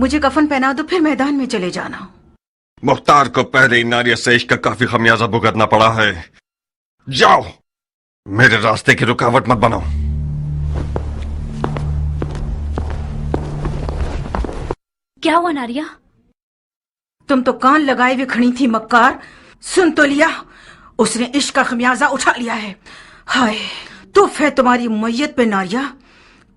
मुझे कफन पहना दो, फिर मैदान में चले जाना। मुख्तार को पहले ही नारिया से इश्क का काफी खमियाजा भुगतना पड़ा है। जाओ, मेरे रास्ते की रुकावट मत बनाओ। क्या हुआ नारिया? तुम तो कान लगाए हुए खड़ी थी मक्कार, सुन तो लिया, उसने इश्क का खमियाजा उठा लिया है। हाय तुफ है तुम्हारी मैयत पे नारिया।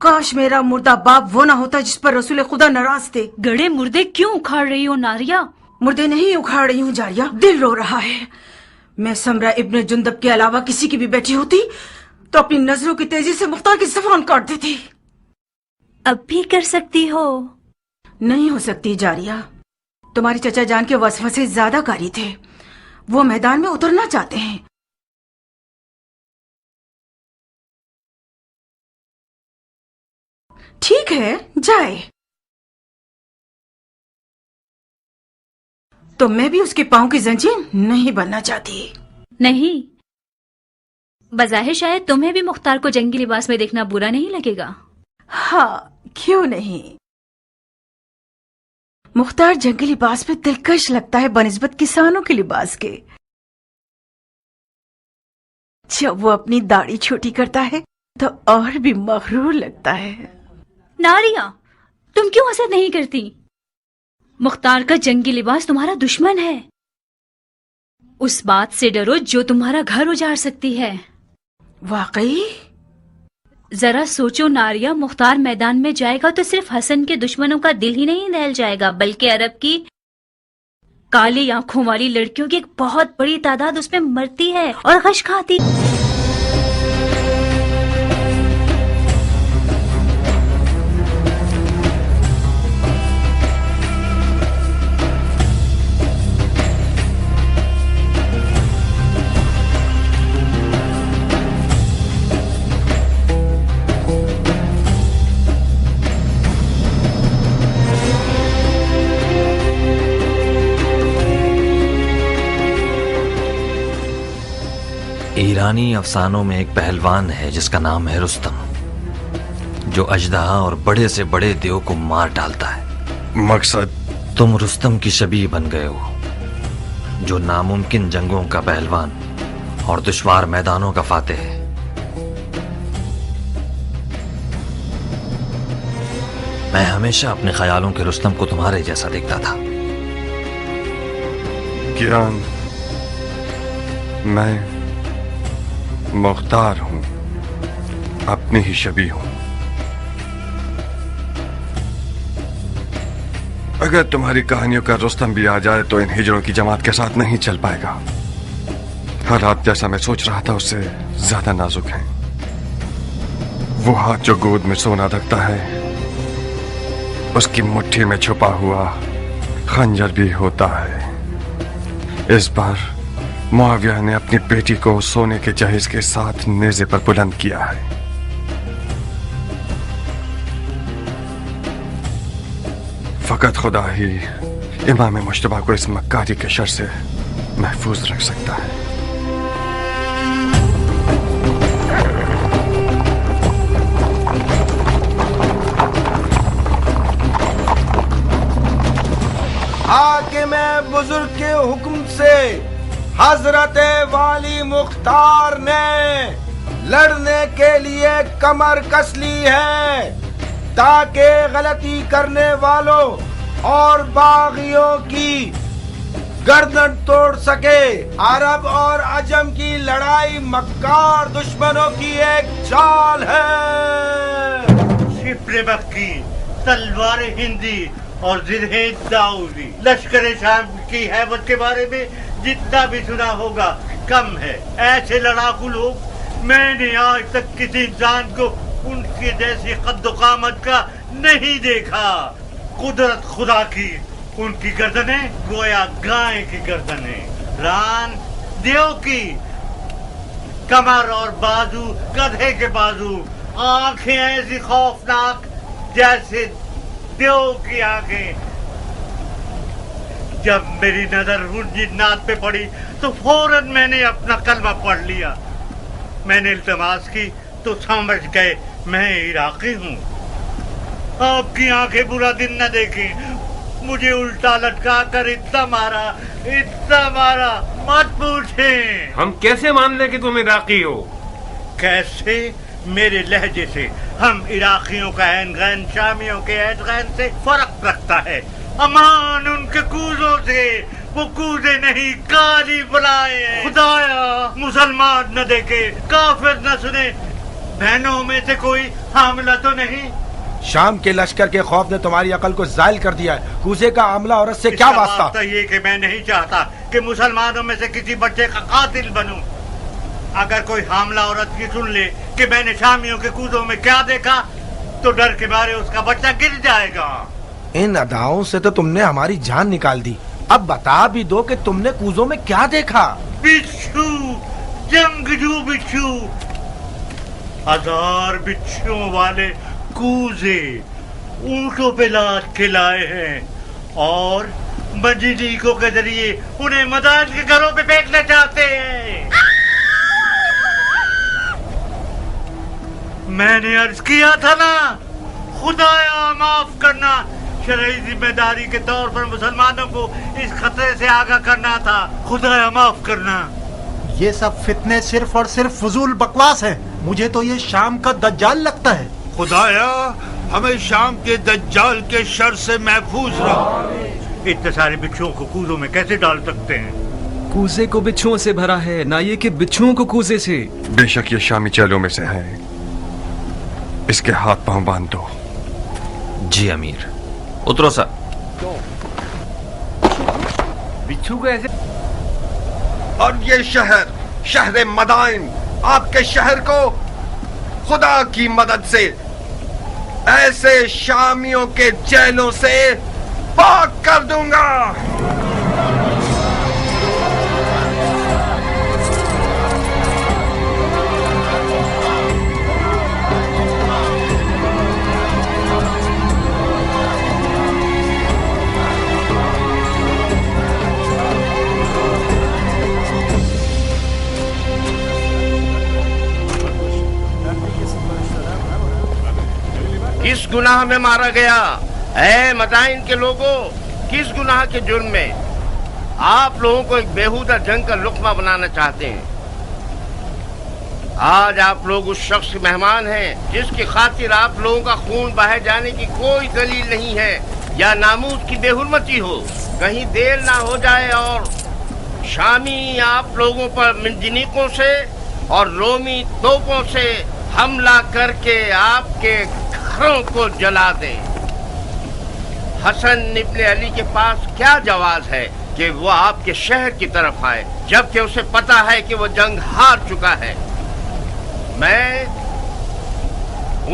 काश मेरा मुर्दा बाप वो ना होता जिस पर रसूल खुदा नाराज थे। गड़े मुर्दे क्यों उखाड़ रही हो नारिया? मुर्दे नहीं उखाड़ रही हूँ जारिया, दिल रो रहा है। मैं समरा इब्न जुंदब के अलावा किसी की भी बेटी होती तो अपनी नजरों की तेजी से मुख्तार की ज़बान काट देती। अब भी कर सकती हो। नहीं हो सकती जारिया, तुम्हारी चचा जान के वसवसे ज्यादा कारी थे, वो मैदान में उतरना चाहते हैं। ठीक है जाए, तो मैं भी उसके पांव की जंजीर नहीं बनना चाहती। नहीं, बज़ाहिर शायद तुम्हें भी मुख्तार को जंगी लिबास में देखना बुरा नहीं लगेगा। हाँ क्यों नहीं, मुख्तार जंगी लिबास में दिलकश लगता है बनिस्बत किसानों के लिबास के। जब वो अपनी दाढ़ी छोटी करता है तो और भी मगरूर लगता है। नारिया, तुम क्यों हसद नहीं करती? मुख्तार का जंगी लिबास तुम्हारा दुश्मन है। उस बात से डरो जो तुम्हारा घर उजाड़ सकती है। वाकई? जरा सोचो नारिया, मुख्तार मैदान में जाएगा तो सिर्फ हसन के दुश्मनों का दिल ही नहीं दहल जाएगा, बल्कि अरब की काली आंखों वाली लड़कियों की एक बहुत बड़ी तादाद उसमें मरती है और गश खाती। ईरानी अफसानों में एक पहलवान है जिसका नाम है रुस्तम, जो अजदहा और बड़े से बड़े देव को मार डालता है। मकसद? तुम रुस्तम की शबीह बन गए हो, जो नामुमकिन जंगों का पहलवान और दुश्वार मैदानों का फातेह है। मैं हमेशा अपने ख्यालों के रुस्तम को तुम्हारे जैसा देखता था। कियान, मैं मुख्तार हूं, अपनी ही शबीह हूं। अगर तुम्हारी कहानियों का रुस्तम भी आ जाए तो इन हिजड़ों की जमात के साथ नहीं चल पाएगा। हालात जैसा मैं सोच रहा था उससे ज्यादा नाजुक हैं। वो हाथ जो गोद में सोना रखता है, उसकी मुट्ठी में छुपा हुआ खंजर भी होता है। इस बार मुआविया ने अपनी बेटी को सोने के जहेज के साथ नेज़े पर बुलंद किया है। फकत खुदा ही इमाम मुश्तबा को इस मक्कारी के शर से महफूज रख सकता है। हाकिम बुजुर्ग के हुक्म से हजरत वाली मुख्तार ने लड़ने के लिए कमर कस ली है, ताकि गलती करने वालों और बागियों की गर्दन तोड़ सके। अरब और अजम की लड़ाई मक्कार दुश्मनों की एक चाल है। शिप्रे मक्की, तलवार हिंदी और जिरहे दाऊदी, लश्कर शाम की हैबत के बारे में जितना भी सुना होगा कम है। ऐसे लड़ाकू लोग मैंने आज तक किसी इंसान को उनके जैसी कद्दो कामत का नहीं देखा। कुदरत खुदा की, उनकी गर्दनें गोया गाय की गर्दनें, रान देव की, कमर और बाजू गधे के बाजू, आंखें ऐसी खौफनाक जैसे देव की आंखें। जब मेरी नजर उन जिन्नात पे पड़ी तो फौरन मैंने अपना कलमा पढ़ लिया। मैंने इल्तमास की तो समझ गए मैं इराकी हूँ। आपकी आंखें बुरा दिन न देखें, मुझे उल्टा लटका कर इतना मारा, मत पूछें। हम कैसे मान लें कि तुम इराकी हो? कैसे? मेरे लहजे से हम इराकियों का ऐन गैन शामियों के ऐन गैन से फर्क रखता है। अमान उनके कूजों से, वो कूजे नहीं काली बुलाए। खुदाया मुसलमान न देखे, काफिर न सुने, बहनों में से कोई हामिला तो नहीं? शाम के लश्कर के खौफ ने तुम्हारी अकल को जायल कर दिया है। कूजे का आमला औरत से क्या वास्ता? तो ये कि मैं नहीं चाहता कि मुसलमानों में से किसी बच्चे का कातिल बनूं। अगर कोई हामला औरत की सुन ले कि मैंने शामियों के कूदों में क्या देखा, तो डर के मारे उसका बच्चा गिर जाएगा। इन अदाओं से तो तुमने हमारी जान निकाल दी। अब बता भी दो कि तुमने कूजों में क्या देखा? बिच्छू, जंगजू बिच्छू, 1000 बिच्छुओं वाले कूजे ऊंटों पे लाद के लाए हैं और मजीदीकों के जरिए उन्हें मदान के घरों पे फेंकना चाहते हैं। मैंने अर्ज किया था ना, खुदाया माफ करना, शरई जिम्मेदारी के तौर पर मुसलमानों को इस खतरे से आगाह करना था। खुदाया माफ करना। ये सब फितने सिर्फ और सिर्फ फजूल बकवास है। मुझे तो ये शाम का दज्जाल लगता है। खुदाया हमें शाम के दज्जाल के शर से महफूज रख। इतने सारे बिच्छुओं को कूजों में कैसे डाल सकते हैं? कूजे को बिच्छुओं से भरा है, ना ये कि बिच्छुओं को कूजे से। बेशक ये शामी चेलों में से है, इसके हाथ पांव बांध दो। जी अमीर। उतरो सर। बिच्छू कैसे? और ये शहर मदाइन, आपके शहर को खुदा की मदद से ऐसे शामियों के जेलों से पाक कर दूंगा। किस गुनाह में मारा गया? ऐ मदाइन के लोगों, किस गुनाह के जुर्म में? आप लोगों को एक बेहुदा जंग का लुक्मा बनाना चाहते हैं। आज आप लोग उस शख्स के मेहमान हैं जिसकी खातिर आप लोगों का खून बहाए जाने की कोई दलील नहीं है या नामूस की बेहुरमती हो। कहीं देर ना हो जाए और शामी आप लोगों पर मिंजनीकों से और रोमी तोपों से हमला करके आपके घरों को जला दे। हसन इब्ने अली के पास क्या जवाज है कि वो आपके शहर की तरफ आए, जबकि उसे पता है कि वो जंग हार चुका है। मैं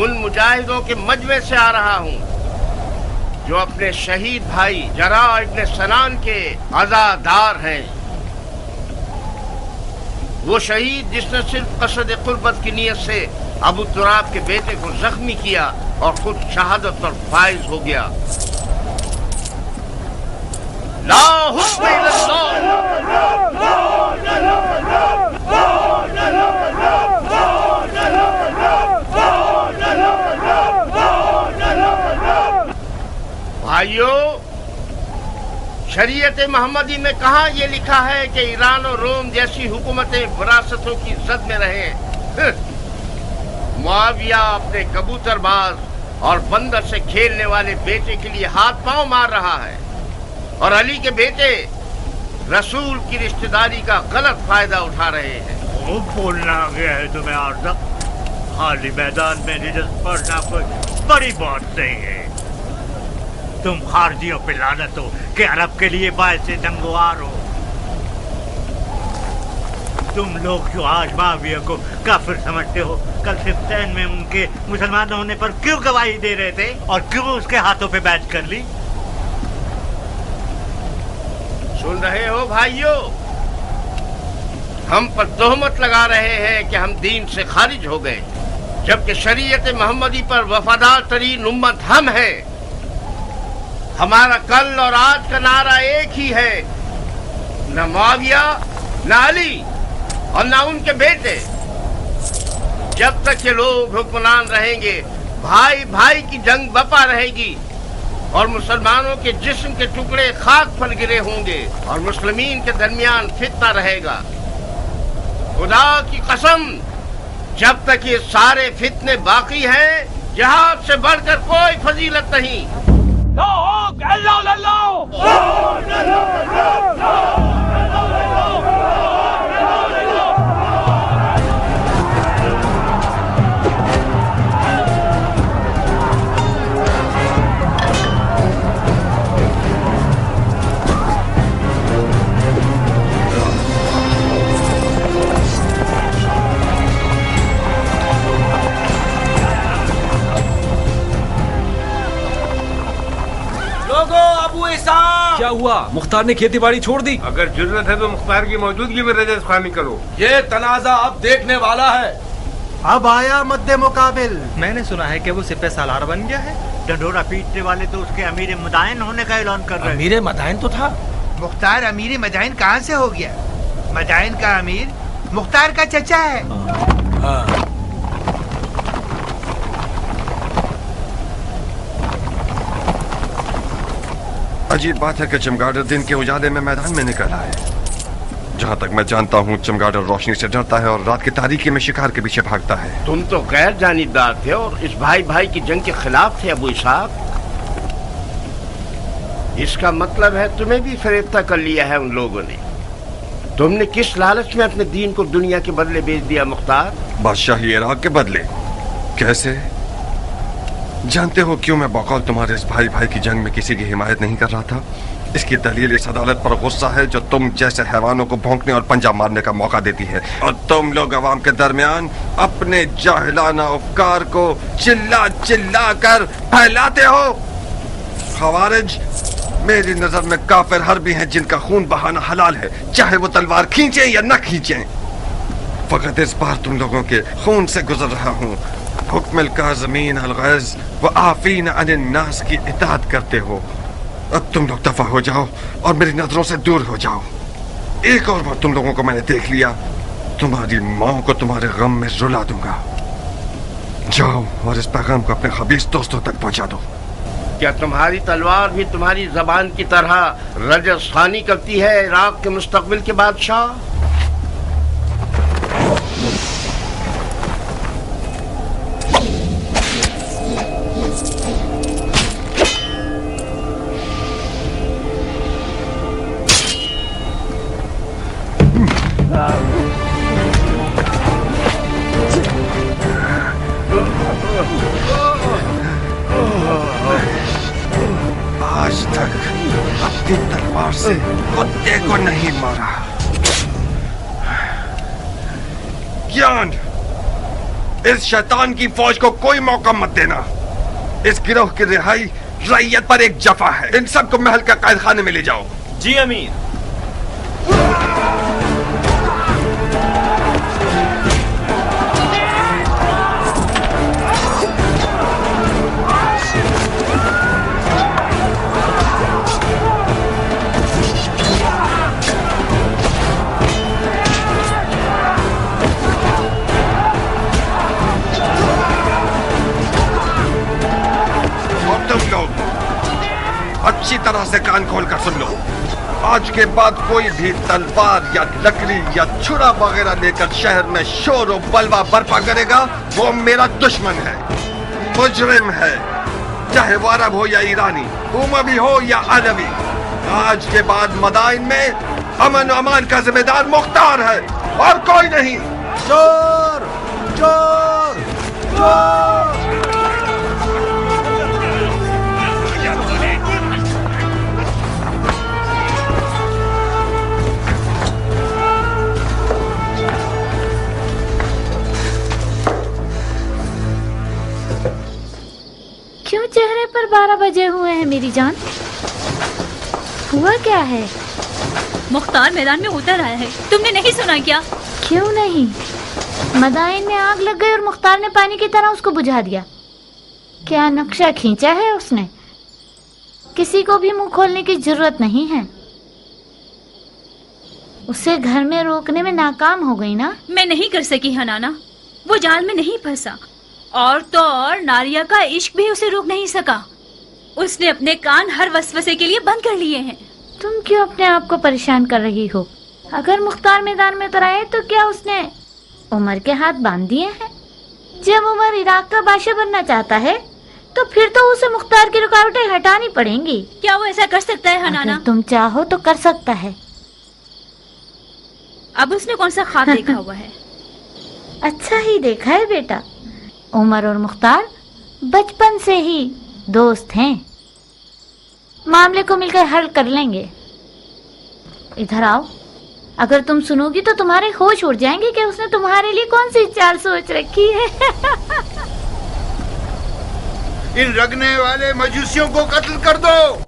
उन मुजाहिदों के मजमे से आ रहा हूँ जो अपने शहीद भाई जरा इब्ने सनान के अज़ादार हैं। वो शहीद जिसने सिर्फ कसद कुर्बत की नीयत से अबू तुराब के बेटे को जख्मी किया और खुद शहादत पर फाइज हो गया। ला हुक्म भाइयों, शरीयत मोहम्मदी में कहाँ ये लिखा है कि ईरान और रोम जैसी हुकूमतें विरासतों की जद में रहें? मुआविया अपने कबूतरबाज और बंदर से खेलने वाले बेटे के लिए हाथ पांव मार रहा है और अली के बेटे रसूल की रिश्तेदारी का गलत फायदा उठा रहे हैं। वो बोलना आ गया है तुम्हें आर्ज़ा? खाली मैदान में निजत पड़ना कोई बड़ी बात नहीं है। तुम खारजियों पे लानत हो कि अरब के लिए बायस नंगवार हो। तुम लोग जो आज माविया को काफिर समझते हो, कल सिफ्तैन में उनके मुसलमान होने पर क्यों गवाही दे रहे थे और क्यों उसके हाथों पे बैच कर ली? सुन रहे हो भाइयों, हम पर तोहमत लगा रहे हैं कि हम दीन से खारिज हो गए, जबकि शरीयत मोहम्मदी पर वफादार तरीन उम्मत हम हैं। हमारा कल और आज का नारा एक ही है, न मुआविया, न अली और न उनके बेटे। जब तक ये लोग हुक्मरान रहेंगे, भाई भाई की जंग बपा रहेगी। और मुसलमानों के जिस्म के टुकड़े खाक पर गिरे होंगे और मुस्लिमीन के दरमियान फितना रहेगा। खुदा की कसम, जब तक ये सारे फितने बाकी हैं, जिहाद से बढ़कर कोई फजीलत नहीं। क्या हुआ? मुख्तार ने खेती बाड़ी छोड़ दी? अगर जरूरत है तो मुख्तार की मौजूदगी में रजस खानी करो। ये तनाजा अब देखने वाला है। अब आया मद्दे मुकाबिल। मैंने सुना है कि वो सिपह सालार बन गया है। डंडोरा पीटने वाले तो उसके अमीर मदाइन होने का ऐलान कर रहे हैं। अमीर मदाइन तो था। मुख्तार अमीर मदाइन कहाँ से हो गया? मदाइन का अमीर मुख्तार का चचा है। हाँ। अजीब बात है कि चमगादड़ दिन के उजाले में मैदान में निकल आए। जहाँ तक मैं जानता हूँ, चमगादड़ रोशनी से डरता है और रात की तारीकी में शिकार के पीछे भागता है। तुम तो गैर जानिबदार थे और इस भाई भाई की जंग के खिलाफ थे अबू इसहाक। इसका मतलब है तुम्हें भी फरेफ्ता कर लिया है उन लोगों ने। तुमने किस लालच में अपने दीन को दुनिया के बदले बेच दिया मुख्तार? बादशाही इराक के बदले? कैसे? जानते हो क्यों मैं बकौल तुम्हारे इस भाई भाई की जंग में किसी की हिमायत नहीं कर रहा था? इसकी दलील इस अदालत पर गुस्सा है जो तुम जैसे हैवानों को भौंकने और पंजा मारने का मौका देती है, और तुम लोग अवाम के दरमियान अपने जाहिलाना अफकार को चिल्ला चिल्ला कर फैलाते हो। खवारिज मेरी नजर में काफिर हर्बी हैं जिनका खून बहाना हलाल है, चाहे वो तलवार खींचे या न खींचे। फकत इस बार तुम लोगों के खून से गुजर रहा हूँ। हुक्म काज़मीन अल-गैज़ व आफ़ीन अनिन नास की इताअत करते हो। अब तुम लोग दफा हो जाओ और मेरी नजरों से दूर हो जाओ। एक और बार तुम लोगों को मैंने देख लिया, तुम्हारी माँ को तुम्हारे गम में रुला दूंगा। जाओ और इस पैगाम को अपने खबीस दोस्तों तक पहुंचा दो। क्या तुम्हारी तलवार भी तुम्हारी जबान की तरह रजस खानी करती है इराक के मुस्तकबिल के बादशाह? आज तक अपनी तलवार से कुत्ते को नहीं मारा। ज्ञान, इस शैतान की फौज को कोई मौका मत देना। इस गिरोह की रिहाई रैयत पर एक जफा है। इन सबको महल का कैद खाने में ले जाओ। जी अमीर। अच्छी तरह से कान खोल कर सुन लो। आज के बाद कोई भी तलवार या लकड़ी या छुरा वगैरह लेकर शहर में शोर और बलवा बर्पा करेगा, वो मेरा दुश्मन है, मुजरिम है, चाहे वो अरब हो या ईरानी, उमवी हो या अरबी। आज के बाद मदाइन में अमन और अमान का जिम्मेदार मुख्तार है और कोई नहीं। चोर चोर चोर। क्यों चेहरे पर 12 बजे हुए हैं मेरी जान? हुआ क्या है? मुख्तार मैदान में उतर आया है, तुमने नहीं सुना क्या? क्यों नहीं? मदाइन में आग लग गई और मुख्तार ने पानी की तरह उसको बुझा दिया। क्या नक्शा खींचा है उसने? किसी को भी मुंह खोलने की जरूरत नहीं है। उसे घर में रोकने में नाकाम हो गई ना? मैं नहीं कर सकी हनाना, वो जाल में नहीं फंसा, और तो और नारिया का इश्क भी उसे रोक नहीं सका। उसने अपने कान हर वसवसे के लिए बंद कर लिए हैं। तुम क्यों अपने आप को परेशान कर रही हो? अगर मुख्तार मैदान में उतर आए तो क्या उसने उमर के हाथ बांध दिए हैं? जब उमर इराक का बादशाह बनना चाहता है तो फिर तो उसे मुख्तार की रुकावटें हटानी पड़ेंगी। क्या वो ऐसा कर सकता है हनाना? अगर तुम चाहो तो कर सकता है। अब उसने कौन सा ख्वाब देखा हुआ है? अच्छा ही देखा है बेटा। उमर और मुख्तार बचपन से ही दोस्त हैं। मामले को मिलकर हल कर लेंगे। इधर आओ। अगर तुम सुनोगी तो तुम्हारे होश उड़ जाएंगे कि उसने तुम्हारे लिए कौन सी चाल सोच रखी है। इन रगने वाले मजूसियों को कत्ल कर दो।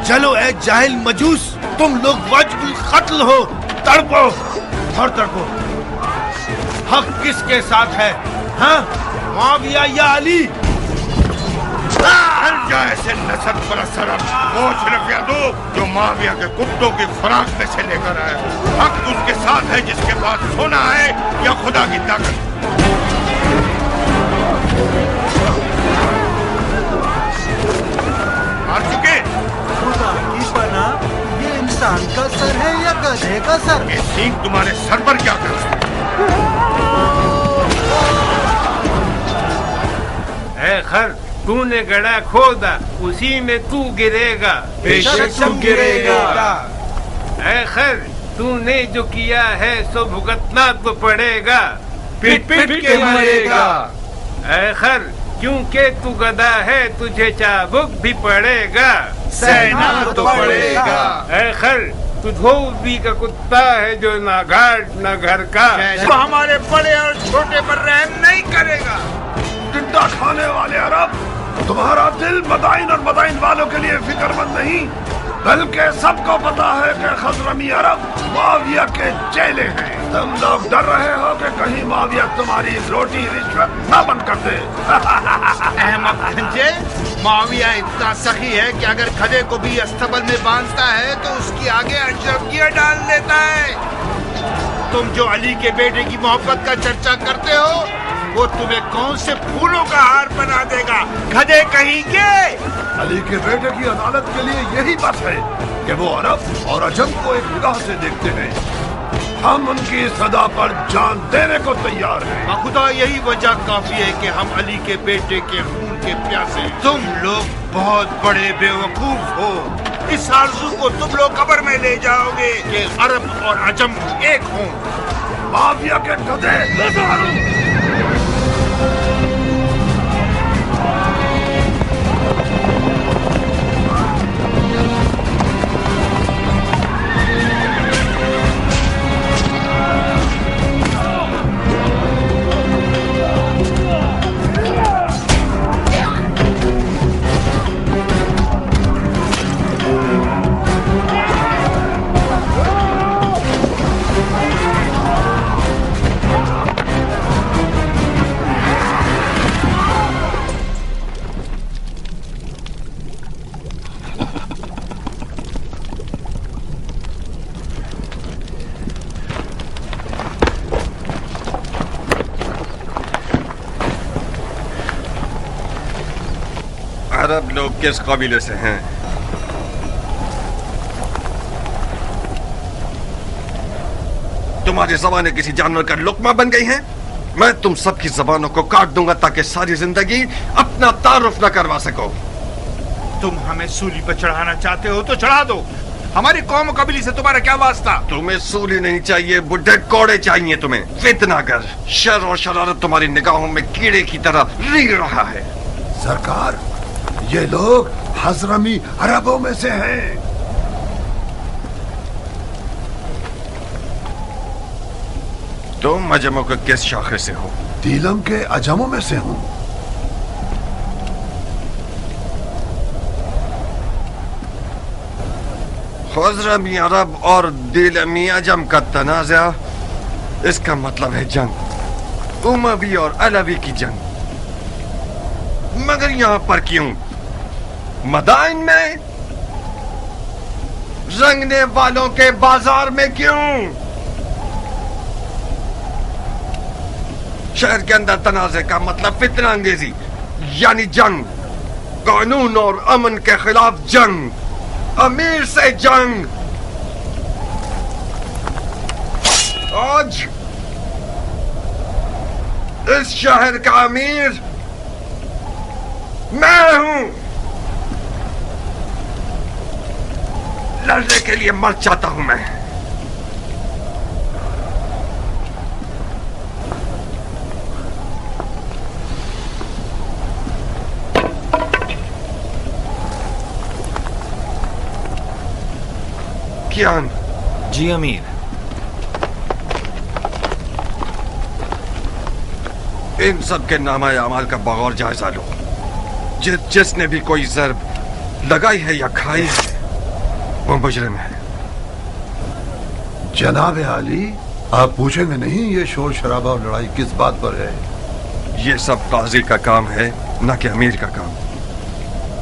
चलो ए जाहिल मजूस, तुम लोग वाजिबुल कत्ल हो। तड़पो और तड़पो। हक किसके साथ है? हाँ, मुआविया या अली? हर जाए से नसब पर सरब वो छिलकिया दो जो मुआविया के कुत्तों की खुराक में से लेकर आया। हक उसके साथ है जिसके पास सोना है या खुदा की ताकत। मार चुके? खुदा की पना, ये इंसान का सर है या गधे का सर? ये सींग तुम्हारे सर पर क्या कर रहा है? खर, तूने गड़ा खोदा, उसी में तू गिरेगा। बेशक तुम गिरेगा। ऐ खर, तूने जो किया है सो भुगतना तो पड़ेगा। पिट पिट के मरेगा। ऐ खर, क्योंकि तू गधा है तुझे चाबुक भी पड़ेगा। सहना तो पड़ेगा। ऐ खर, तू धोबी का कुत्ता है जो ना घाट ना घर का। वो हमारे बड़े और छोटे पर रहम नहीं करेगा। टिड्डा खाने वाले अरब, तुम्हारा दिल मदाइन और मदाइन वालों के लिए फिक्रमंद नहीं, बल्कि सबको पता है कि खजरमी अरब मुआविया के चेले हैं। तुम लोग डर रहे हो कि कहीं मुआविया तुम्हारी रोटी रिश्वत न बंद कर दे। अहमद भंजे, मुआविया इतना सखी है कि अगर गधे को भी अस्तबल में बांधता है तो उसकी आगे अशरफियां डाल देता है। तुम जो अली के बेटे की मोहब्बत का चर्चा करते हो, वो तुम्हें कौन से फूलों का हार बना देगा? गधे कहीं के। अली के बेटे की अदालत के लिए यही बस है कि वो अरब और अजम को एक निगाह से देखते हैं। हम उनकी सदा पर जान देने को तैयार हैं। खुदा यही वजह काफी है कि हम अली के बेटे के खून के प्यासे। तुम लोग बहुत बड़े बेवकूफ हो। इस आरज़ू को तुम लोग कब्र में ले जाओगे कि अरब और अजम एक हों। मुआविया के गधे अरब लोग किस कबीले से हैं? तुम्हारी जबानें किसी जानवर का लुकमा बन गई हैं? मैं तुम सबकी जबानों को काट दूंगा ताकि सारी जिंदगी अपना तारुफ न करवा सको। तुम हमें सूली पर चढ़ाना चाहते हो तो चढ़ा दो। हमारी कौम कबीले से तुम्हारा क्या वास्ता? तुम्हें सूली नहीं चाहिए, बुड्ढे कोड़े चाहिए तुम्हें। फितनागर, शर और शरारत तुम्हारी निगाहों में कीड़े की तरह रींग रहा है। सरकार, ये लोग हजरमी अरबों में से हैं। तुम अजमों के किस शाखे से हो? दीलम के अजमों में से हूँ। خزرمی عرب اور دیلمی عجم کا تنازع، اس کا مطلب ہے جنگ، اموی اور علوی کی جنگ. مگر یہاں پر کیوں؟ مدائن میں، رنگنے والوں کے بازار میں کیوں؟ شہر کے اندر تنازع کا مطلب فتنہ انگیزی، یعنی جنگ، قانون اور امن کے خلاف جنگ، امیر سے جنگ. آج اس شہر کا امیر میں ہوں. لڑنے کے لیے مر چاہتا ہوں میں. کیان؟ جی امیر. ان سب کے نامہ اعمال کا بغور جائزہ لو. جس نے بھی کوئی ضرب لگائی ہے یا کھائی ہے وہ مجرم ہے. جناب عالی، آپ پوچھیں گے نہیں یہ شور شرابہ اور لڑائی کس بات پر ہے؟ یہ سب قاضی کا کام ہے، نہ کہ امیر کا کام.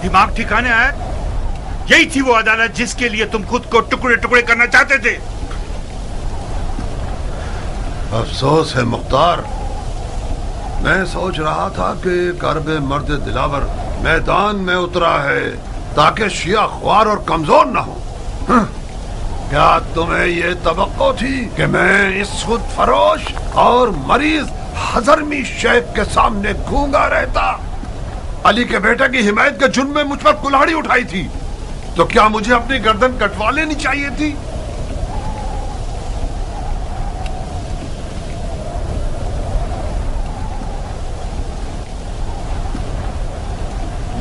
دماغ ٹھکانے آیا؟ یہی تھی وہ عدالت جس کے لیے تم خود کو ٹکڑے ٹکڑے کرنا چاہتے تھے. افسوس ہے مختار، میں سوچ رہا تھا کہ کرب مرد دلاور میدان میں اترا ہے تاکہ شیعہ خوار اور کمزور نہ ہو. کیا تمہیں یہ توقع تھی کہ میں اس خود فروش اور مریض حضرمی شیخ کے سامنے گونگا رہتا؟ علی کے بیٹے کی حمایت کے جرم میں مجھ پر کلاڑی اٹھائی تھی، تو کیا مجھے اپنی گردن کٹوا لینی چاہیے تھی؟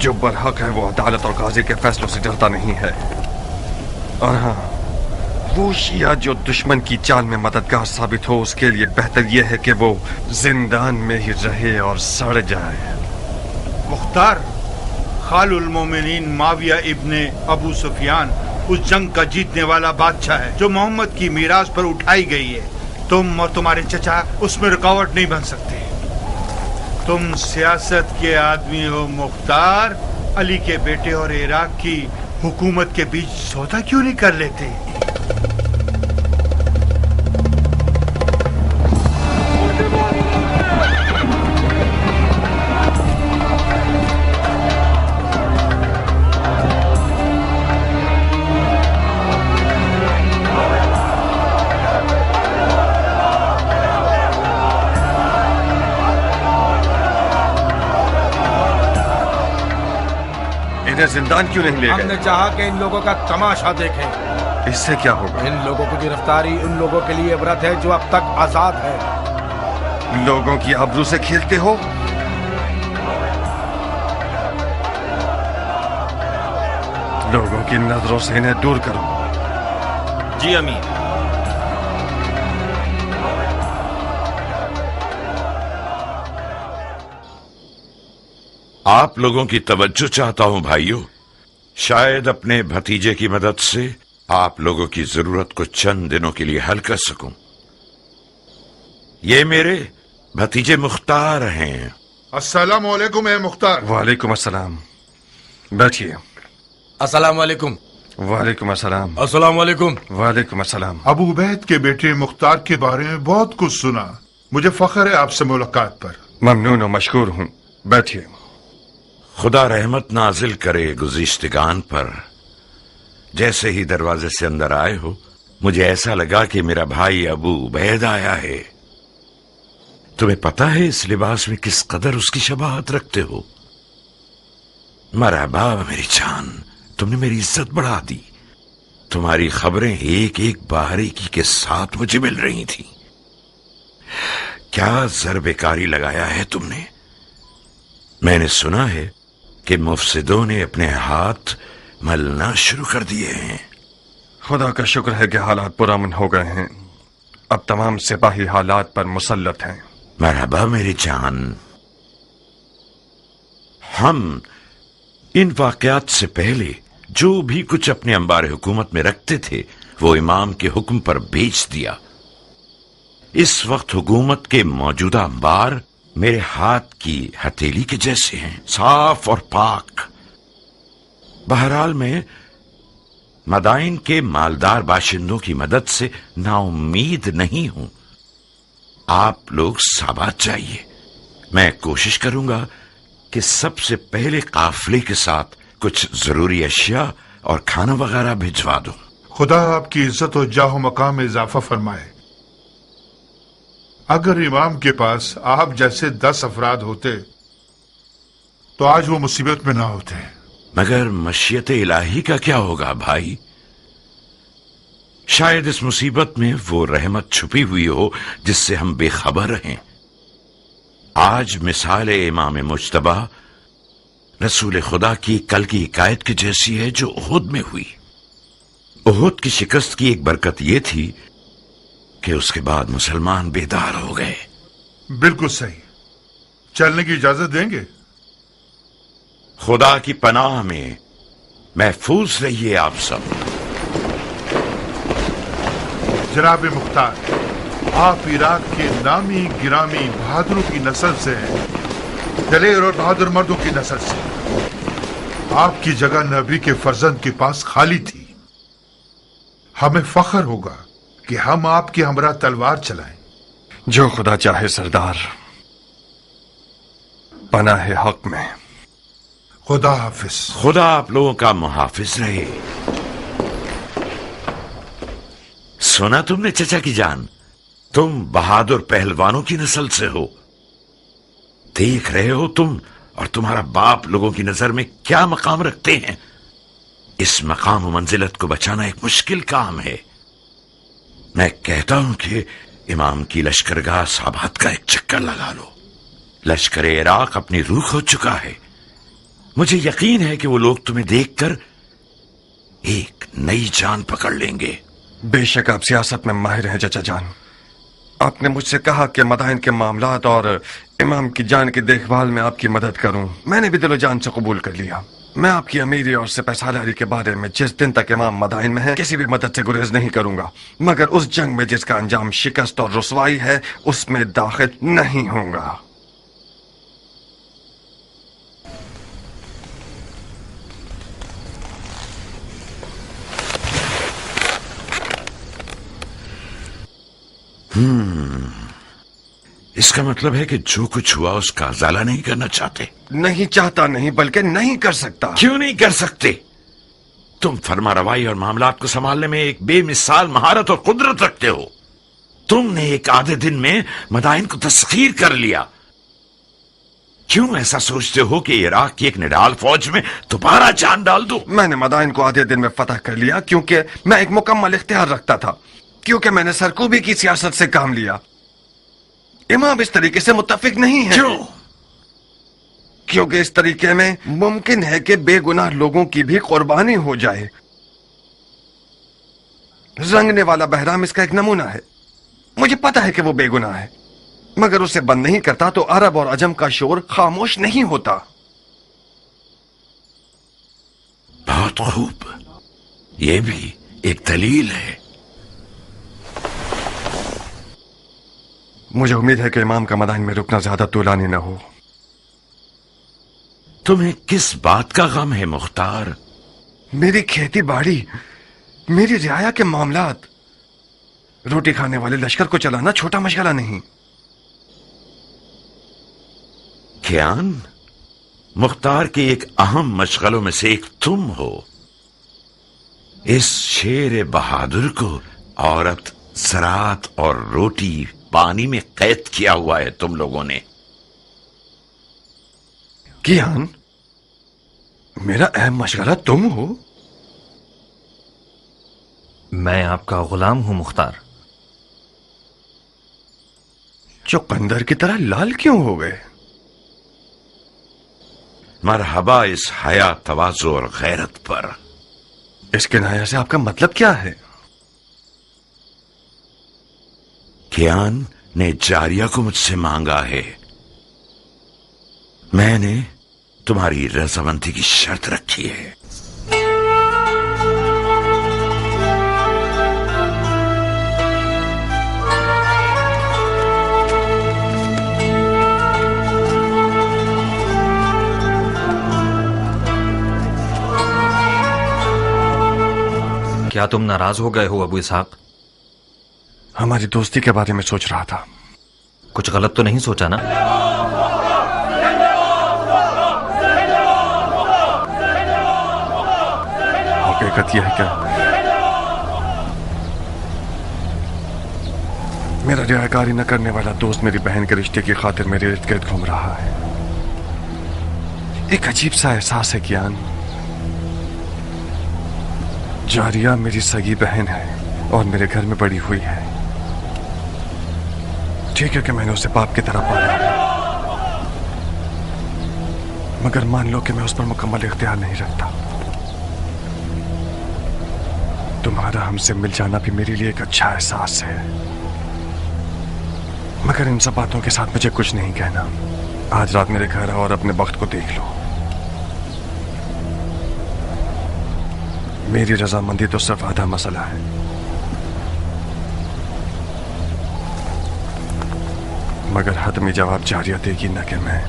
جو برحق ہے وہ عدالت اور قاضی کے فیصلوں سے ڈرتا نہیں ہے. اور ہاں، وہ شیعہ جو دشمن کی چال میں مددگار ثابت ہو، اس کے لیے بہتر یہ ہے کہ وہ زندان میں ہی رہے اور سڑ جائے. مختار، خال المومنین معاویہ ابن ابو سفیان اس جنگ کا جیتنے والا بادشاہ ہے جو محمد کی میراث پر اٹھائی گئی ہے. تم اور تمہارے چچا اس میں رکاوٹ نہیں بن سکتے. تم سیاست کے آدمی ہو مختار. علی کے بیٹے اور عراق کی حکومت کے بیچ سودا کیوں نہیں کر لیتے؟ زندان کیوں نہیں لے گئے؟ ہم نے چاہا کہ ان لوگوں کا تماشا دیکھیں. اس سے کیا ہوگا؟ ان لوگوں کی گرفتاری ان لوگوں کے لیے عبرت ہے جو اب تک آزاد ہے. لوگوں کی آبرو سے کھیلتے ہو؟ لوگوں کی نظروں سے انہیں دور کرو. جی امیر. آپ لوگوں کی توجہ چاہتا ہوں بھائیوں. شاید اپنے بھتیجے کی مدد سے آپ لوگوں کی ضرورت کو چند دنوں کے لیے حل کر سکوں. یہ میرے بھتیجے مختار ہیں. السلام علیکم اے مختار. وعلیکم السلام. بیٹھیے. السلام علیکم. وعلیکم السلام. السلام علیکم. وعلیکم السلام. ابو عبید کے بیٹے مختار کے بارے میں بہت کچھ سنا. مجھے فخر ہے آپ سے ملاقات پر. ممنون و مشکور ہوں. بیٹھیے. خدا رحمت نازل کرے گزشتگان پر. جیسے ہی دروازے سے اندر آئے ہو مجھے ایسا لگا کہ میرا بھائی ابو عبید آیا ہے. تمہیں پتہ ہے اس لباس میں کس قدر اس کی شباہت رکھتے ہو. مرحبا میری جان، تم نے میری عزت بڑھا دی. تمہاری خبریں ایک ایک باریکی کے ساتھ مجھے مل رہی تھی. کیا ضرب کاری لگایا ہے تم نے؟ میں نے سنا ہے کہ مفسدوں نے اپنے ہاتھ ملنا شروع کر دیے ہیں. خدا کا شکر ہے کہ حالات پرامن ہو گئے ہیں. اب تمام سپاہی حالات پر مسلط ہیں. مرحبا میری جان. ہم ان واقعات سے پہلے जो भी कुछ अपने अंबार हुकूमत में रखते थे वो इमाम के हुक्म पर बेच दिया। इस वक्त हुकूमत के मौजूदा अंबार मेरे हाथ की हथेली के जैसे हैं, साफ और पाक। बहरहाल मैं मदाइन के मालदार बाशिंदों की मदद से नाउम्मीद नहीं हूं। आप लोग साबात जाइए। मैं कोशिश करूंगा कि सबसे पहले काफिले के साथ कुछ जरूरी अशिया और खाना वगैरह भिजवा दूं। खुदा आपकी इज्जत और जाहो मकाम में इजाफा फरमाए। अगर इमाम के पास आप जैसे 10 अफराद होते तो आज वो मुसीबत में ना होते। मगर मशीयत इलाही का क्या होगा भाई? शायद इस मुसीबत में वो रहमत छुपी हुई हो जिससे हम बेखबर रहें। आज मिसाल इमाम मुज्तबा रसूल खुदा की कल की हिकायत की जैसी है जो उहुद में हुई। उहुद की शिकस्त की एक बरकत ये थी कि उसके बाद मुसलमान बेदार हो गए। बिल्कुल सही। चलने की इजाजत देंगे? खुदा की पनाह में महफूज रहिए आप सब। जनाब मुख्तार, आप इराक के नामी गिरामी बहादुरों की नस्ल से हैं, दलेर और बहादुर मर्दों की नस्ल से। आपकी जगह नबी के फर्जंद के पास खाली थी। हमें फख्र होगा कि हम आपके हमरा तलवार चलाएं। जो खुदा चाहे सरदार, पनाह हक में। खुदा हाफिज। खुदा आप लोगों का मुहाफिज रहे। सुना तुमने चचा की जान, तुम बहादुर पहलवानों की नस्ल से हो। देख रहे हो तुम और तुम्हारा बाप लोगों की नजर में क्या मकाम रखते हैं। इस मकाम और मंजिलत को बचाना एक मुश्किल काम है। मैं कहता हूं कि इमाम की लश्करगाह साबात का एक चक्कर लगा लो। लश्कर इराक अपनी रूह खो चुका है। मुझे यकीन है कि वो लोग तुम्हें देखकर एक नई जान पकड़ लेंगे। बेशक आप सियासत में माहिर हैं चचा जान। आपने मुझसे कहा कि मदाइन के मामलात और इमाम की जान की देखभाल में आपकी मदद करूं। मैंने भी दिलो जान से कबूल कर लिया। मैं आपकी अमीरी और सिपहसालारी के बारे में जिस दिन तक इमाम मदाइन में है किसी भी मदद से गुरेज नहीं करूंगा, मगर उस जंग में जिसका अंजाम शिकस्त और रुसवाई है उसमें दाखिल नहीं होऊंगा। इसका मतलब है कि जो कुछ हुआ उसका अजाला नहीं करना चाहते। नहीं चाहता नहीं, बल्कि नहीं कर सकता। क्यों नहीं कर सकते? तुम फरमा रवाई और मामलात को संभालने में एक बेमिसाल महारत और कुदरत रखते हो। तुमने एक आधे दिन में मदाइन को तस्खीर कर लिया। क्यों ऐसा सोचते हो कि इराक की एक निडाल फौज में दोबारा जान डाल दो? मैंने मदाइन को आधे दिन में फतह कर लिया क्योंकि मैं एक मुकम्मल इख्तियार रखता था, क्योंकि मैंने सरकूबी की सियासत से काम लिया। इमाम इस तरीके से मुत्तफिक नहीं है। क्यों? क्योंकि इस तरीके में मुमकिन है कि बेगुनाह लोगों की भी कुर्बानी हो जाए। रंगने वाला बहराम इसका एक नमूना है। मुझे पता है कि वो बेगुनाह है, मगर उसे बंद नहीं करता तो अरब और अजम का शोर खामोश नहीं होता। बहुत खूब, यह भी एक दलील है। मुझे उम्मीद है कि इमाम का मदाइन में रुकना ज्यादा तूलानी न हो। तुम्हें किस बात का गम है मुख्तार? मेरी खेती बाड़ी, मेरी रियाया के मामलात। रोटी खाने वाले लश्कर को चलाना छोटा मशगला नहीं। कियान, मुख्तार के एक अहम मशगलों में से एक तुम हो। इस शेर बहादुर को औरत, ज़राअत और रोटी पानी में कैद किया हुआ है तुम लोगों ने। कियान, मेरा अहम मशगला तुम हो? मैं आपका गुलाम हूं मुख्तार। चुकंदर की तरह लाल क्यों हो गए? मरहबा इस हया, तवाज़ु और गैरत पर। इस किनाया से आपका मतलब क्या है? कियान ने जारिया को मुझसे मांगा है। मैंने तुम्हारी रजामंदी की शर्त रखी है। क्या तुम नाराज हो गए हो अबू इसहाक? हमारी दोस्ती के बारे में सोच रहा था। कुछ गलत तो नहीं सोचा ना? हकीकत यह है क्या मेरा रियाकारी न करने वाला दोस्त मेरी बहन के रिश्ते की खातिर मेरे इर्द गिर्द घूम रहा है। एक अजीब सा एहसास है ज्ञान। जारिया मेरी सगी बहन है और मेरे घर में बड़ी हुई है। ठीक है कि मैंने उसे बाप की तरह पाला है, मगर मान लो कि मैं उस पर मुकम्मल इख्तियार नहीं रखता। तुम्हारा हमसे मिल जाना भी मेरे लिए एक अच्छा एहसास है, मगर इन सब बातों के साथ मुझे कुछ नहीं कहना। आज रात मेरे घर आओ और अपने वक्त को देख लो। मेरी रजामंदी तो सिर्फ आधा मसला है। मगर हतमी जवाब जारिया देगी न कि मैं।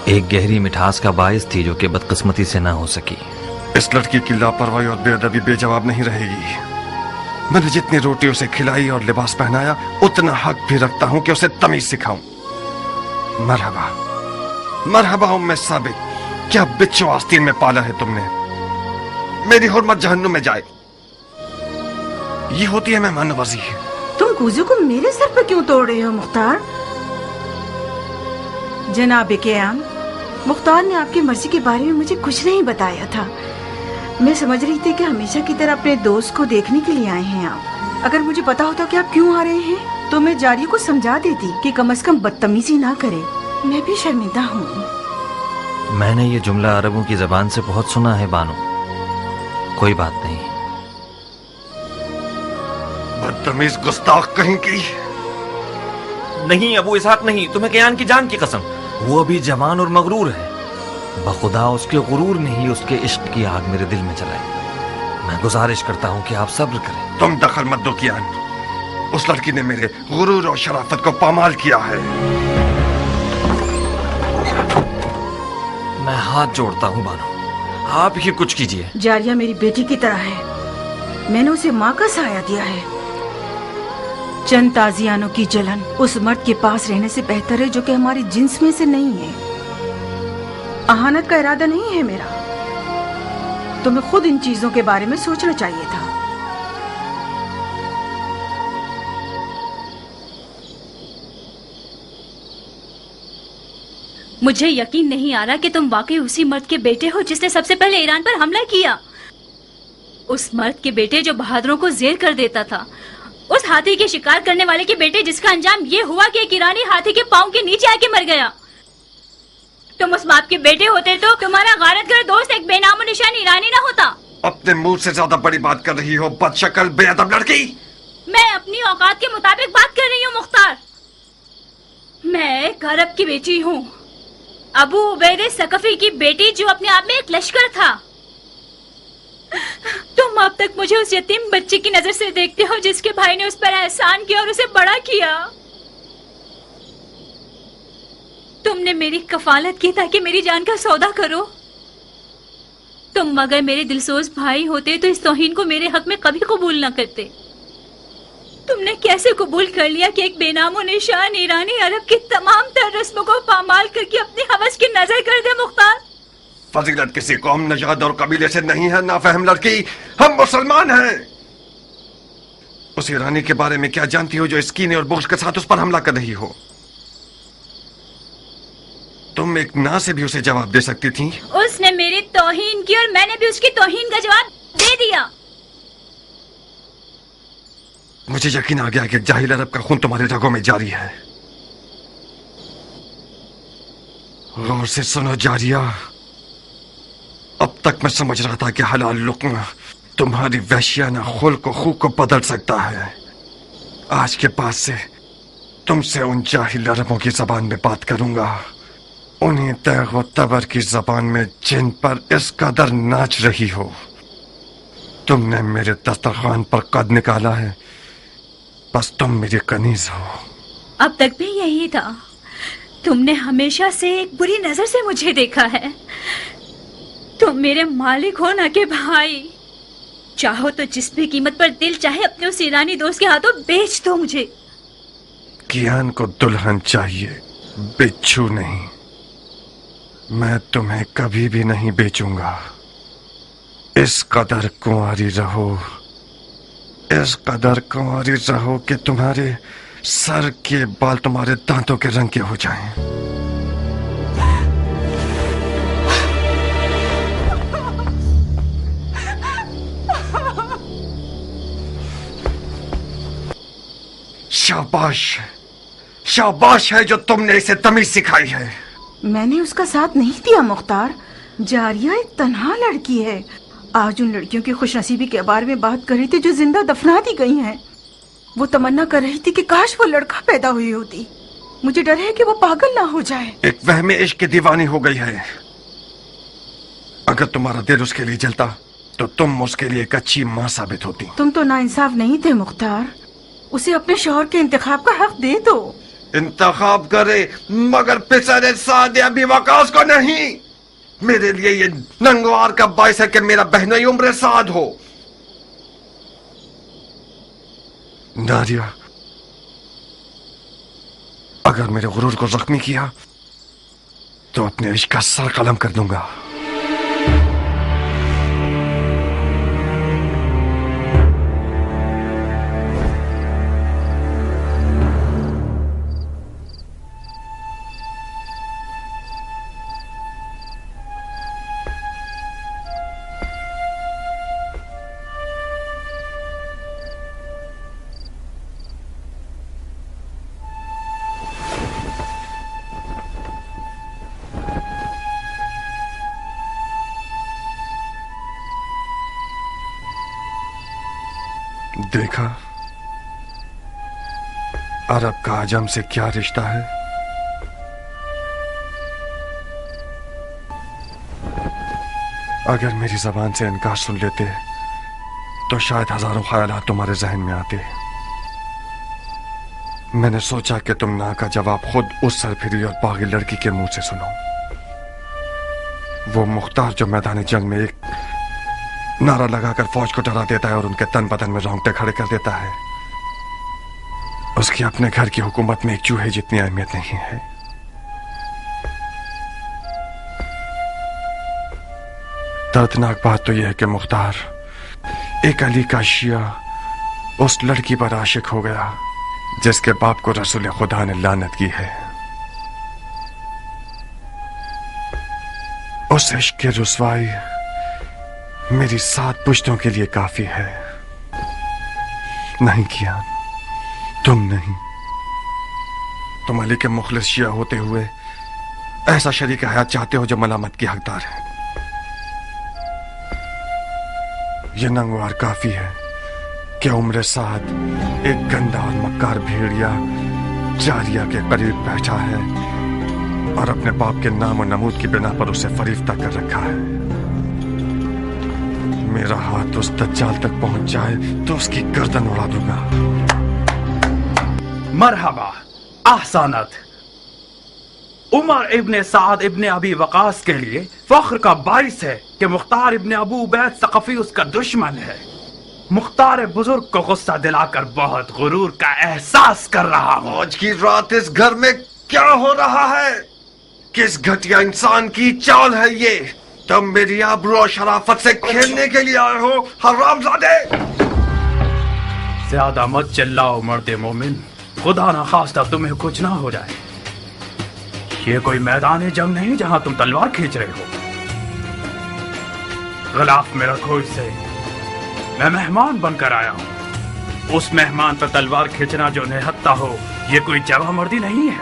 एक गहरी मिठास का बायस थी जो कि बदकिस्मती से ना हो सकी। इस लड़की की लापरवाही और बेअदबी बेजवाब नहीं रहेगी। मैंने जितनी रोटी उसे खिलाई और लिबास पहनाया, उतना हक भी रखता हूं कि उसे तमीज सिखाऊं। मरहबा मरहबा उम्मे साबिक, क्या बिच्छू आस्तीन में पाला है तुमने। मेरी हुर्मत जहन्नुम में जाए। ये होती है मेहमान नवाजी। तुम कूजू को मेरे सर पर क्यों तोड़ रहे हो मुख्तार? जनाब क़याम, मुख्तार ने आपकी मर्जी के बारे में मुझे कुछ नहीं बताया था। मैं समझ रही थी कि हमेशा की तरह अपने दोस्त को देखने के लिए आए हैं आप। अगर मुझे पता होता कि आप क्यों आ रहे हैं तो मैं जारिया को समझा देती कि कम से कम बदतमीजी ना करे। मैं भी शर्मिंदा हूँ। मैंने ये जुमला अरबों की जबान से बहुत सुना है बानो। कोई बात नहीं। बदतमीज गुस्ताख कहीं की। नहीं अबू इसहाक नहीं, तुम्हें क़यान की जान की कसम। वो अभी जवान और मगरूर है। बखुदा उसके गुरूर ने ही उसके इश्क की आग मेरे दिल में जलाई। मैं गुजारिश करता हूँ कि आप सब्र करें। तुम दखल मत दो कियान। उस लड़की ने मेरे गुरूर और शराफत को पामाल किया है। मैं हाथ जोड़ता हूँ बानो, आप ही कुछ कीजिए। जारिया मेरी बेटी की तरह है। मैंने उसे माँ का साया दिया है। चंद ताजियानों की जलन उस मर्द के पास रहने से बेहतर है जो कि हमारी जिन्स में से नहीं है। अहानत का इरादा नहीं है मेरा। तुम्हें खुद इन चीजों के बारे में सोचना चाहिए था। मुझे यकीन नहीं आ रहा कि तुम वाकई उसी मर्द के बेटे हो जिसने सबसे पहले ईरान पर हमला किया। उस मर्द के बेटे जो बहादुरों को जेर कर देता था। उस हाथी के शिकार करने वाले के बेटे जिसका अंजाम ये हुआ कि एक ईरानी हाथी के पांव के नीचे आके मर गया। तुम उस बाप के बेटे होते तो तुम्हारा गारतगर दोस्त एक बेनामो निशान ईरानी ना होता। अपने मुंह से ज्यादा बड़ी बात कर रही हो बदशक्ल बेअदब लड़की। मैं अपनी औकात के मुताबिक बात कर रही हूँ मुख्तार। मैं एक अरब की बेटी हूँ, अबू उबैदे सकफी की बेटी जो अपने आप में एक लश्कर था। तुम अब तक मुझे उस यतीम बच्चे की नजर से देखते हो जिसके भाई ने उस पर एहसान किया और उसे बड़ा किया। तुमने मेरी कफालत की ताकि मेरी जान का सौदा करो। तुम अगर मेरे दिलसोज भाई होते तो इस तौहीन को मेरे हक में कभी कबूल न करते। तुमने कैसे कबूल कर लिया कि एक बेनामो निशान ईरानी अरब की तमाम तर रस्मों को पामाल करके अपनी हवस की नजर कर दे मुख्तार? फजीलत किसी कौम, नजाद और कबीले से नहीं है नाफहम लड़की। हम मुसलमान हैं। उस ईरानी के बारे में क्या जानती हो जो इस कीने और बुग़्ज़ के साथ उस पर हमला कर रही हो? तुम एक ना से भी उसे जवाब दे सकती थी। उसने मेरी तौहीन की और मैंने भी उसकी तौहीन का जवाब दे दिया। मुझे यकीन आ गया कि जाहिल अरब का खून तुम्हारे रगों में जारी है। गौर से सुनो जारिया, अब तक मैं समझ रहा था कि हलाल लुक्मा तुम्हारी वहशियाना खुल्क को खूब को बदल सकता है। आज के बाद से तुमसे उन जाहिल अरबों की जबान में बात करूंगा, उन्हीं तैग व तबर की जबान में जिन पर इस कदर नाच रही हो। तुमने मेरे दस्तरखान पर कद निकाला है, बस तुम मेरी कनीज हो। अब तक भी यही था। तुमने हमेशा से एक बुरी नजर से मुझे देखा है। तुम मेरे मालिक हो ना कि भाई। चाहो तो जिस भी कीमत पर दिल चाहे अपने उस ईरानी दोस्त के हाथों बेच दो मुझे। कियान को दुल्हन चाहिए, बिच्छू नहीं। मैं तुम्हें कभी भी नहीं बेचूंगा। इस कदर कुंवारी रहो, इस कदर कुंवारी रहो कि तुम्हारे सर के बाल तुम्हारे दांतों के रंग के हो जाएं। शाबाश, शाबाश है जो तुमने इसे तमीज सिखाई है। मैंने उसका साथ नहीं दिया मुख्तार। जारिया एक तन्हा लड़की है। आज उन लड़कियों की खुशनसीबी के बारे में बात कर रही थी जो जिंदा दफना दी गई हैं। वो तमन्ना कर रही थी कि काश वो लड़का पैदा हुई होती। मुझे डर है कि वो पागल ना हो जाए। एक वहमे इश्क की दीवानी हो गई है। अगर तुम्हारा दिल उसके लिए जलता तो तुम उसके लिए एक अच्छी माँ साबित होती। तुम तो नाइंसाफ नहीं थे मुख्तार। उसे अपने शौहर के इंतखाब का हक दे दो। इंतखाब करे मगर पिसरे सादिया भी वकास को नहीं। मेरे लिए ये नंगवार का बाइस है कि मेरा बहनोई उम्र साद हो। नारिया, अगर मेरे गुरूर को जख्मी किया तो अपने इश्क का सर कलम कर दूंगा। देखा अरब का आजम से क्या रिश्ता है। अगर मेरी जबान से इनकार सुन लेते तो शायद हजारों ख्यालात तुम्हारे जहन में आते। मैंने सोचा कि तुम ना का जवाब खुद उस सरफिरी और बागी लड़की के मुंह से सुनो। वो मुख्तार जो मैदान जंग में एक नारा लगाकर फौज को डरा देता है और उनके तन बदन में रोंगटे खड़े कर देता है, उसकी अपने घर की हुकूमत में एक चूहे जितनी अहमियत नहीं है। दर्दनाक बात तो यह है कि मुख्तार एक अली का शिया उस लड़की पर आशिक हो गया जिसके बाप को रसूल खुदा ने लानत की है। उस इश्क की रुसवाई मेरी 7 पुश्तों के लिए काफी है। नहीं किया, तुम नहीं। तुम अली के मुखलिस शिया होते हुए ऐसा शरीक हयात चाहते हो जो मलामत की हकदार है। यह नंगवार काफी है कि उम्र साद एक गंदा और मक्कार भेड़िया जारिया के करीब बैठा है और अपने बाप के नाम और नमूद की बिना पर उसे फरीफ्ता कर रखा है। मेरा हाथ उस दज्जाल तक पहुंच जाए तो उसकी गर्दन उड़ा दूंगा। मरहबा, ahsanat। उमर इब्ने साद इब्ने अबी वकास के लिए फख्र का बाइस है कि मुख्तार इब्ने अबू उबैद सक़फ़ी उसका दुश्मन है। मुख्तार बुजुर्ग को गुस्सा दिलाकर बहुत गुरूर का एहसास कर रहा हूँ। आज की रात इस घर में क्या हो रहा है? किस घटिया इंसान की चाल है ये? तुम मेरी आबरू और शराफत से खेलने के लिए आए हो हरामजादे। ज्यादा मत चिल्लाओ मर्दे मोमिन, खुदा ना खास्ता तुम्हें कुछ ना हो जाए। ये कोई मैदान जंग नहीं जहां तुम तलवार खींच रहे हो। गिलाफ में रखो इसे। मैं मेहमान बनकर आया हूँ। उस मेहमान पर तलवार खींचना जो निहत्ता हो, ये कोई जवां मर्दी नहीं है।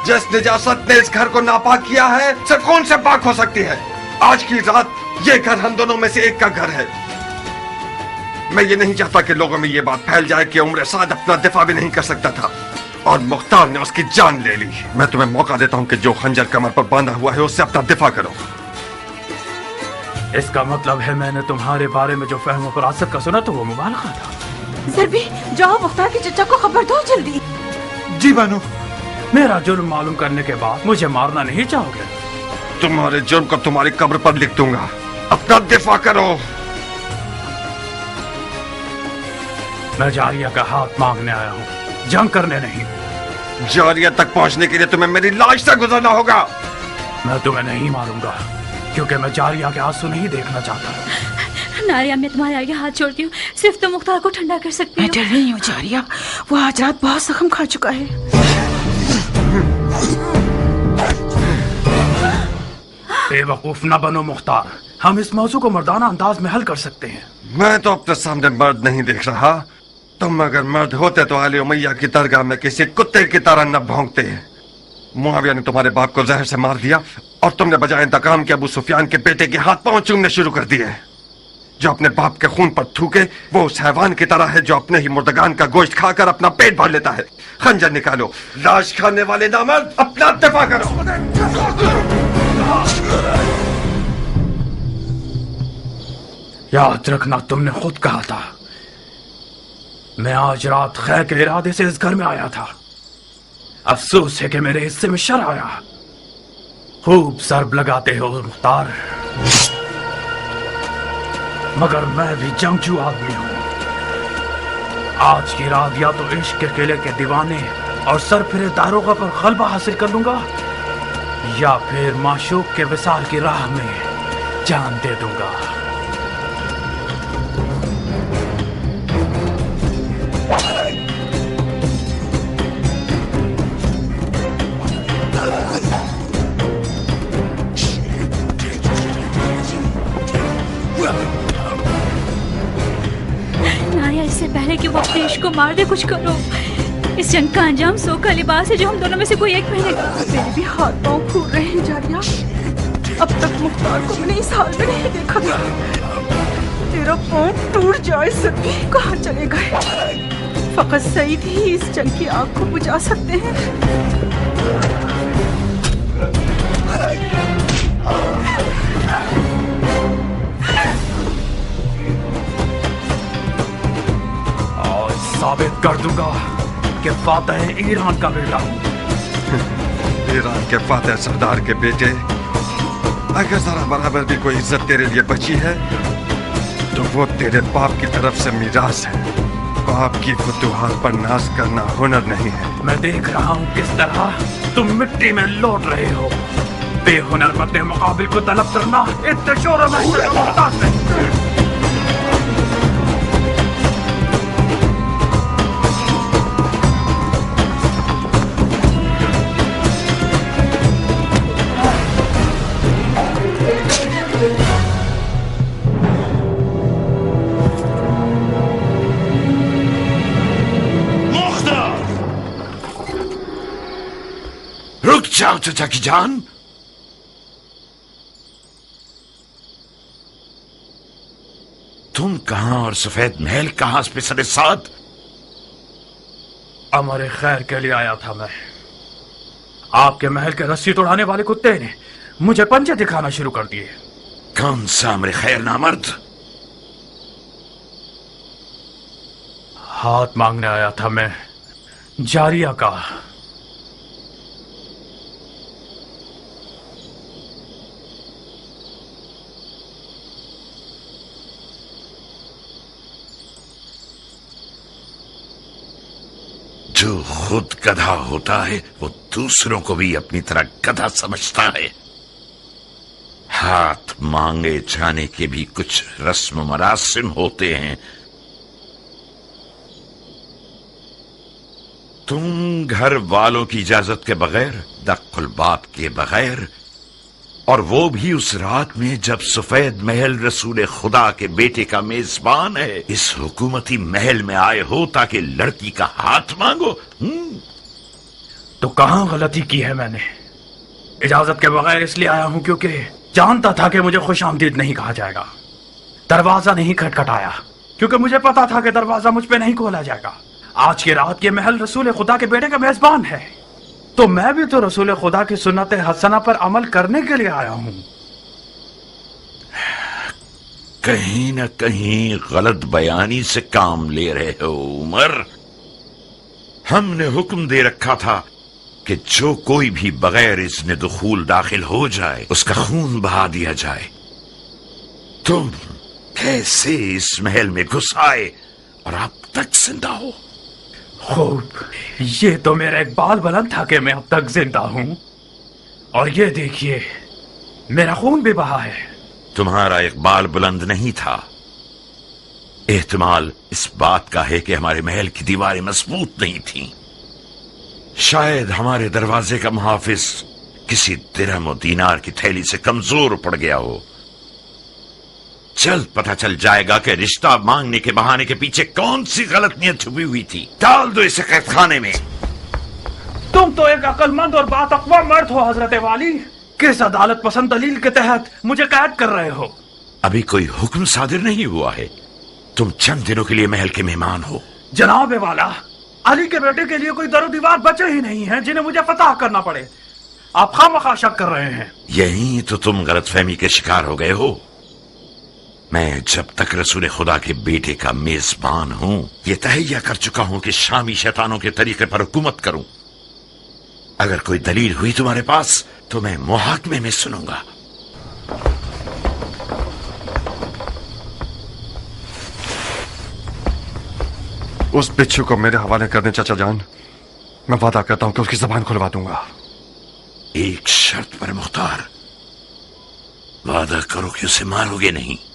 जिस निजासत ने इस घर को नापाक किया है, से कौन से पाक हो सकती है? आज की रात ये घर हम दोनों में से एक का घर है। मैं ये नहीं चाहता कि लोगों में ये बात फैल जाए कि उम्र साद अपना दिफा भी नहीं कर सकता था और मुख्तार ने उसकी जान ले ली। मैं तुम्हें मौका देता हूँ कि जो खंजर कमर पर बांधा हुआ है उससे अपना दिफा करो। इसका मतलब है मैंने तुम्हारे बारे में जो फहम और फरासत का सुना तो वो मुबालगा था। ज़रबी, जाओ मुख्तार के चचा को खबर दो जल्दी। जी बानो। मेरा जुर्म मालूम करने के बाद मुझे मारना नहीं चाहोगे? तुम्हारे जुर्म को तुम्हारी कब्र पर लिख दूंगा। अपना दिफा करो। मैं जारिया का हाथ मांगने आया हूँ, जंग करने नहीं। जारिया तक पहुंचने के लिए तुम्हें मेरी लाश से गुजरना होगा। मैं तुम्हें नहीं मारूंगा, क्योंकि मैं जारिया के आंसू नहीं देखना चाहता। नारिया, मैं तुम्हारे आगे हाथ जोड़ती हूँ, सिर्फ तुम मुख्तार को ठंडा कर सकती हो। मैं डर रही हूँ जारिया, वो आज रात बहुत जख्म खा चुका है। बेवकूफ न बनो मुख्तार, हम इस मौजू को मर्दाना अंदाज में हल कर सकते हैं। मैं तो अपने सामने मर्द नहीं देख रहा। तुम अगर मर्द होते तो आले उमैया की दरगाह में किसी कुत्ते की तरह न भौंकते। मुआविया ने तुम्हारे बाप को जहर से मार दिया और तुमने बजाय इंतकाम के अबू सुफियान के बेटे के हाथ पांव चूमने शुरू कर दिए। जो अपने बाप के खून पर थूके वो उस हैवान की तरह है जो अपने ही मुर्दगान का गोश्त खाकर अपना पेट भर लेता है। खंजर निकालो, लाश खाने वाले नामर्द, अपना दफा करो। याद रखना, तुमने खुद कहा था। मैं आज रात खैर के इरादे से इस घर में आया था। अफसोस है कि मेरे हिस्से में शर आया। खूब सरब लगाते हो मुख्तार, मगर मैं भी जंगजू आदमी हूं। आज की रात या तो इश्क के किले के दीवाने और सरफिरे दारोगा पर गलबा हासिल कर लूंगा, या फिर माशूक के विसाल की राह में जान दे दूंगा। नारिया, इससे पहले कि वो अपने इश्क को मार दे, कुछ करो। इस जंग का अंजाम सो का लिबास है जो हम दोनों में से कोई एक पहनेगा। मेरे भी हाथ पांव फूल रहे हैं जारिया। अब तक मुख्तार को मैंने इस हाल में नहीं देखा था। तेरा पांव टूट जाए सभी कहाँ चले गए। फकत सईद ही इस जंग की आग को बुझा सकते हैं। आज साबित कर दूंगा कि फातह ईरान का बेटा हूं। ईरान के फातह सरदार के बेटे, अगर जरा बराबर भी कोई इज्जत तेरे लिए बची है तो वो तेरे बाप की तरफ से मीरास है। बाप की फतूहात पर नाज करना हुनर नहीं है। मैं देख रहा हूँ किस तरह तुम मिट्टी में लौट रहे हो। बेहुनर मद्दे मुकाबिल को तलब करना इतने शोर में मोहताज नहीं। रुक जाओ चचा की जान। तुम कहां और सफेद महल कहां पे सरे साथ? अमर खैर के लिए आया था मैं। आपके महल के रस्सी तोड़ाने वाले कुत्ते ने मुझे पंजे दिखाना शुरू कर दिए। कौन सा अमर खैर नामर्द? हाथ मांगने आया था मैं, जारिया का। जो खुद गधा होता है वो दूसरों को भी अपनी तरह गधा समझता है। हाथ मांगे जाने के भी कुछ रस्म मरासिम होते हैं। तुम घर वालों की इजाजत के बगैर, दख्ल बाप के बगैर, और वो भी उस रात में जब सफेद महल रसूल खुदा के बेटे का मेजबान है, इस हुकूमती महल में आए हो ताकि लड़की का हाथ मांगो। तो कहां गलती की है मैंने? इजाजत के बगैर इसलिए आया हूं क्योंकि जानता था कि मुझे खुश आमदीद नहीं कहा जाएगा। दरवाजा नहीं खटखटाया क्योंकि मुझे पता था कि दरवाजा मुझ पे नहीं खोला जाएगा। आज की रात ये महल रसूल खुदा के बेटे का मेजबान है, तो मैं भी तो रसूल खुदा की सुन्नत हसना पर अमल करने के लिए आया हूं। कहीं न कहीं गलत बयानी से काम ले रहे हो उमर। हमने हुक्म दे रखा था کہ جو کوئی بھی بغیر اذن دخول داخل ہو جائے اس کا خون بہا دیا جائے. تم کیسے اس محل میں گھس آئے اور اب تک زندہ ہو؟ خوب، یہ تو میرا اقبال بلند تھا کہ میں اب تک زندہ ہوں، اور یہ دیکھیے میرا خون بھی بہا ہے. تمہارا اقبال بلند نہیں تھا، احتمال اس بات کا ہے کہ ہمارے محل کی دیواریں مضبوط نہیں تھیں. شاید ہمارے دروازے کا محافظ کسی درہم و دینار کی تھیلی سے کمزور پڑ گیا ہو. جلد پتہ چل جائے گا کہ رشتہ مانگنے کے بہانے کے پیچھے کون سی غلط نیت چھپی ہوئی تھی. ڈال دو اسے قید خانے میں. تم تو ایک عقل مند اور باتقوا مرد ہو حضرت والی. کس عدالت پسند دلیل کے تحت مجھے قید کر رہے ہو؟ ابھی کوئی حکم صادر نہیں ہوا ہے. تم چند دنوں کے لیے محل کے مہمان ہو. جناب والا، علی کے بیٹے کے لیے کوئی در و دیوار بچے ہی نہیں ہیں جنہیں مجھے فتح کرنا پڑے. آپ خواہ شک کر رہے ہیں. یہی تو تم غلط فہمی کے شکار ہو گئے ہو. میں جب تک رسول خدا کے بیٹے کا میزبان ہوں یہ تہیہ کر چکا ہوں کہ شامی شیطانوں کے طریقے پر حکومت کروں. اگر کوئی دلیل ہوئی تمہارے پاس تو میں محاکمے میں سنوں گا. اس بچھو کو میرے حوالے کر دیں چچا جان. میں وعدہ کرتا ہوں کہ اس کی زبان کھلوا دوں گا. ایک شرط پر مختار، وعدہ کرو کہ اسے مارو گے نہیں.